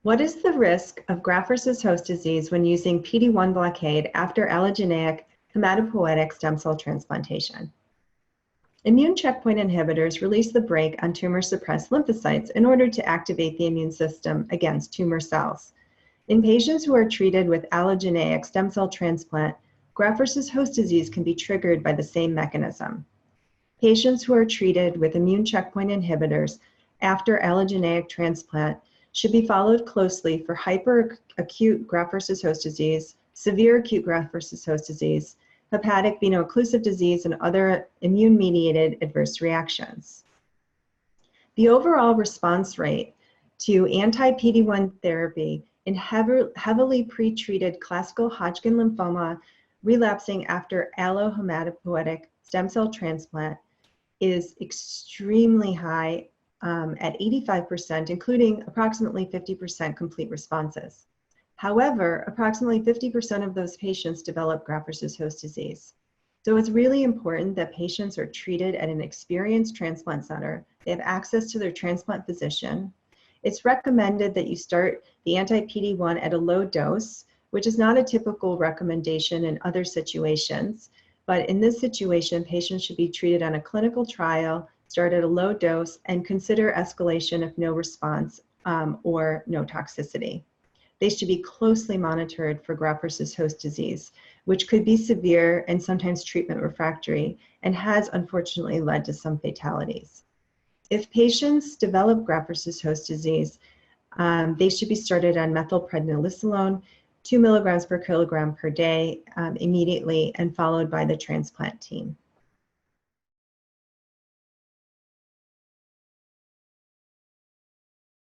What is the risk of graft versus host disease when using PD-1 blockade after allogeneic hematopoietic stem cell transplantation? Immune checkpoint inhibitors release the brake on tumor-suppressed lymphocytes in order to activate the immune system against tumor cells. In patients who are treated with allogeneic stem cell transplant, graft versus host disease can be triggered by the same mechanism. Patients who are treated with immune checkpoint inhibitors after allogeneic transplant should be followed closely for hyperacute graft versus host disease, severe acute graft versus host disease, hepatic veno-occlusive disease, and other immune-mediated adverse reactions. The overall response rate to anti-PD-1 therapy in heavily pretreated classical Hodgkin lymphoma relapsing after allohematopoietic stem cell transplant is extremely high at 85%, including approximately 50% complete responses. However, approximately 50% of those patients develop graft versus host disease. So it's really important that patients are treated at an experienced transplant center. They have access to their transplant physician. It's recommended that you start the anti-PD-1 at a low dose, which is not a typical recommendation in other situations. But in this situation, patients should be treated on a clinical trial, start at a low dose, and consider escalation if no response or no toxicity. They should be closely monitored for graft versus host disease, which could be severe and sometimes treatment refractory, and has unfortunately led to some fatalities. If patients develop graft versus host disease, they should be started on methylprednisolone, 2 milligrams per kilogram per day immediately, and followed by the transplant team.